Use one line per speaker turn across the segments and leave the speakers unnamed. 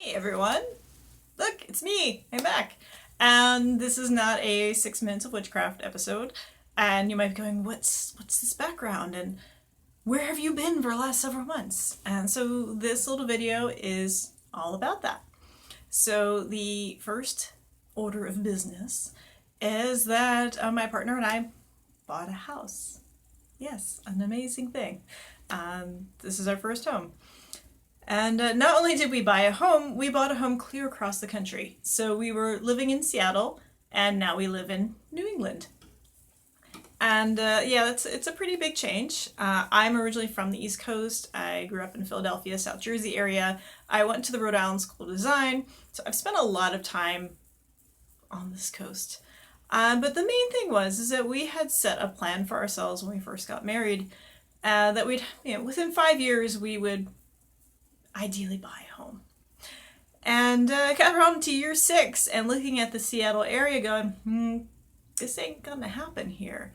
Hey everyone! Look, it's me! I'm back! And this is not a 6 minutes of witchcraft episode. And you might be going, what's this background? And where have you been for the last several months? And so this little video is all about that. So the first order of business is that my partner and I bought a house. Yes, an amazing thing. This is our first home. And not only did we buy a home, we bought a home clear across the country. So we were living in Seattle, and now we live in New England. And yeah, it's a pretty big change. I'm originally from the East Coast. I grew up in Philadelphia, South Jersey area. I went to the Rhode Island School of Design, so I've spent a lot of time on this coast. But the main thing is that we had set a plan for ourselves when we first got married, that we'd, within 5 years, we would ideally buy a home. And got around to year 6 and looking at the Seattle area going, this ain't gonna happen here.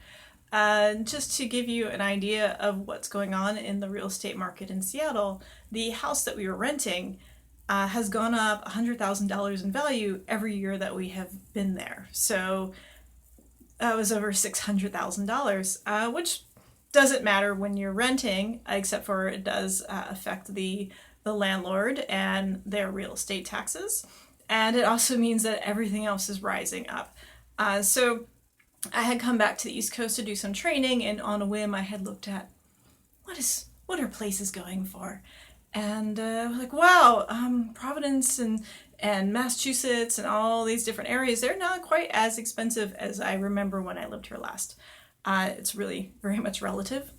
Just to give you an idea of what's going on in the real estate market in Seattle, the house that we were renting has gone up $100,000 in value every year that we have been there. So that was over $600,000, which doesn't matter when you're renting, except for it does affect the landlord and their real estate taxes. And it also means that everything else is rising up. So I had come back to the East Coast to do some training, and on a whim I had looked at what are places going for. And I was like, wow, Providence and Massachusetts and all these different areas, they're not quite as expensive as I remember when I lived here last. It's really very much relative.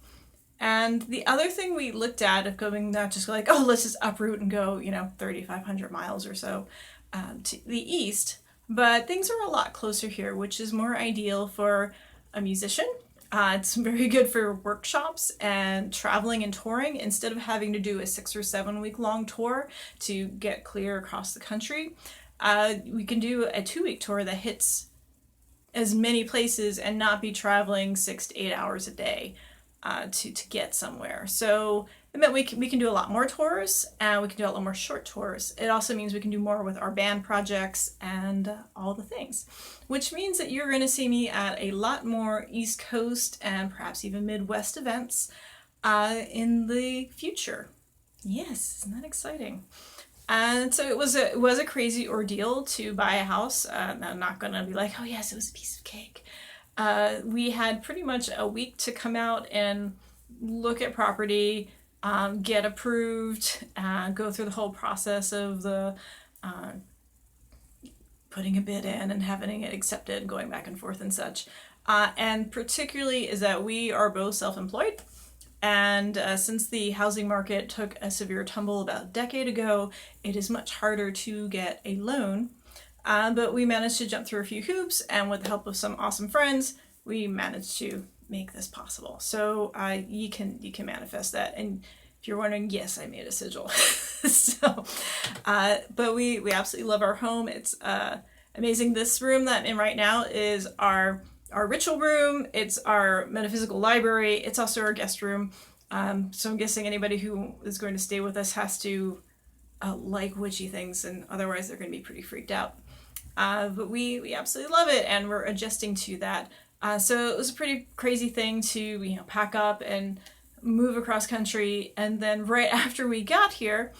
And the other thing we looked at of going, not just like, oh, let's just uproot and go, 3,500 miles or so to the east, but things are a lot closer here, which is more ideal for a musician. It's very good for workshops and traveling and touring instead of having to do a 6 or 7 week long tour to get clear across the country. We can do a 2 week tour that hits as many places and not be traveling 6 to 8 hours a day. To get somewhere. So it meant we can do a lot more tours, and we can do a lot more short tours. It also means we can do more with our band projects and all the things, which means that you're going to see me at a lot more East Coast and perhaps even Midwest events in the future. Yes, isn't that exciting? And so it was a crazy ordeal to buy a house. I'm not going to be like, oh yes, it was a piece of cake. We had pretty much a week to come out and look at property, get approved, go through the whole process of the putting a bid in and having it accepted and going back and forth and such. And particularly is that we are both self-employed. And since the housing market took a severe tumble about a decade ago, it is much harder to get a loan. But we managed to jump through a few hoops, and with the help of some awesome friends, we managed to make this possible. So you can manifest that. And if you're wondering, yes, I made a sigil. So, but we absolutely love our home. It's amazing. This room that I'm in right now is our ritual room. It's our metaphysical library. It's also our guest room. So I'm guessing anybody who is going to stay with us has to like witchy things, and otherwise they're going to be pretty freaked out. But we absolutely love it, and we're adjusting to that. So it was a pretty crazy thing to pack up and move across country. And then right after we got here,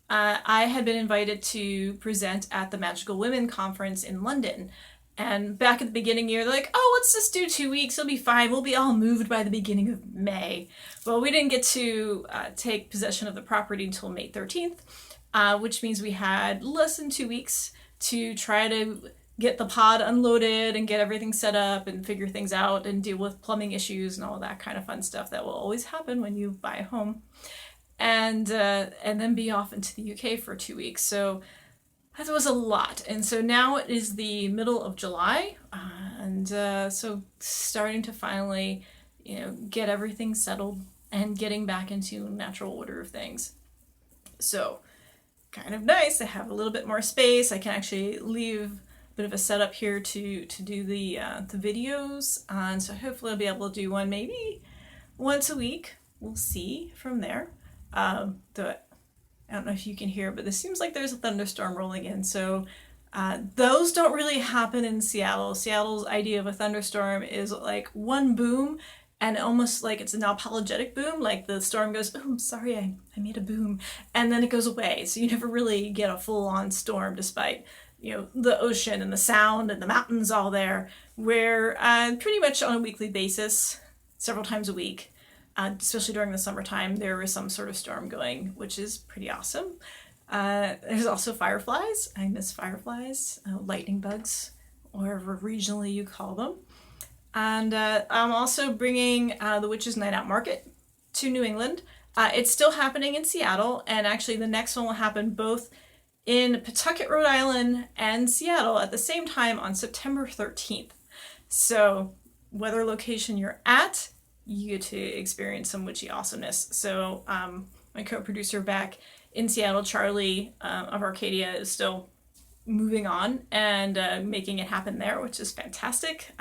I had been invited to present at the Magical Women Conference in London. And back at the beginning of the year, they're like, oh, let's just do 2 weeks. It'll be fine. We'll be all moved by the beginning of May. Well, we didn't get to take possession of the property until May 13th, which means we had less than 2 weeks to try to get the pod unloaded and get everything set up and figure things out and deal with plumbing issues and all that kind of fun stuff that will always happen when you buy a home. And then be off into the UK for 2 weeks. So that was a lot. And so now it is the middle of July, and so starting to finally, get everything settled and getting back into natural order of things. So kind of nice to have a little bit more space. I can actually leave a bit of a setup here to do the videos, and so hopefully I'll be able to do one maybe once a week. We'll see from there. I don't know if you can hear, but this seems like there's a thunderstorm rolling in. So those don't really happen in Seattle. Seattle's idea of a thunderstorm is like one boom, and almost like it's an apologetic boom. Like the storm goes, oh, I'm sorry, I made a boom. And then it goes away. So you never really get a full-on storm despite, you know, the ocean and the sound and the mountains all there. Where pretty much on a weekly basis, several times a week, especially during the summertime, there is some sort of storm going, which is pretty awesome. There's also fireflies. I miss fireflies, lightning bugs, wherever regionally you call them. And I'm also bringing the Witches' Night Out Market to New England. It's still happening in Seattle, and actually the next one will happen both in Pawtucket, Rhode Island and Seattle at the same time on September 13th. So whether location you're at, you get to experience some witchy awesomeness. So my co-producer back in Seattle, Charlie of Arcadia, is still moving on and making it happen there, which is fantastic.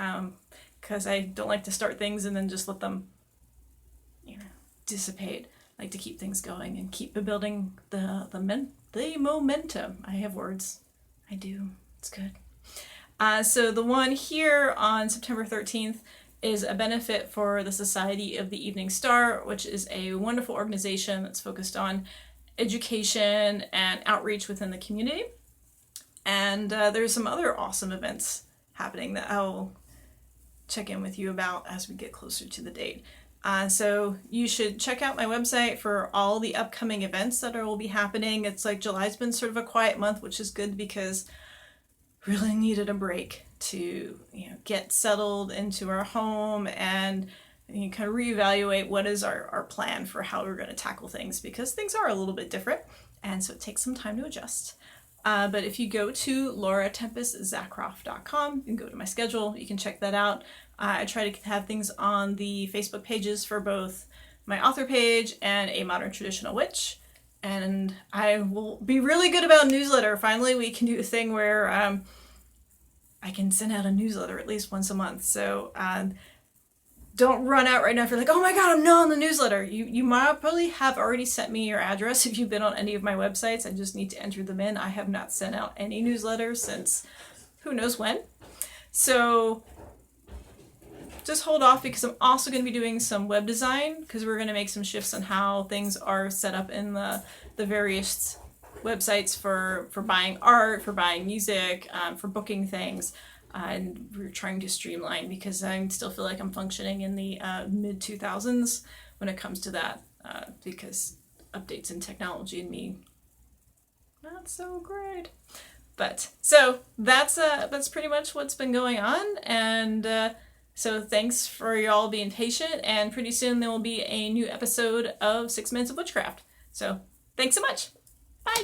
Because I don't like to start things and then just let them, you know, dissipate. I like to keep things going and keep building the momentum. I have words. I do. It's good. So the one here on September 13th is a benefit for the Society of the Evening Star, which is a wonderful organization that's focused on education and outreach within the community. And there's some other awesome events happening that I'll check in with you about as we get closer to the date. So you should check out my website for all the upcoming events that will be happening. It's like July's been sort of a quiet month, which is good because really needed a break to, you know, get settled into our home and you kind of reevaluate what is our plan for how we're going to tackle things, because things are a little bit different, and so it takes some time to adjust. But if you go to lauratempestzakroff.com, you can go to my schedule, you can check that out. I try to have things on the Facebook pages for both my author page and a modern traditional witch. And I will be really good about newsletter. Finally, we can do a thing where I can send out a newsletter at least once a month. So don't run out right now if you're like, oh my god, I'm not on the newsletter. You might probably have already sent me your address if you've been on any of my websites. I just need to enter them in. I have not sent out any newsletters since who knows when. So just hold off, because I'm also going to be doing some web design, because we're going to make some shifts on how things are set up in the various websites for buying art, for buying music, for booking things. And we're trying to streamline, because I still feel like I'm functioning in the mid-2000s when it comes to that, because updates in technology and me, not so great. But so that's pretty much what's been going on, and so thanks for y'all being patient, and pretty soon there will be a new episode of 6 Minutes of Witchcraft. So thanks so much. Bye.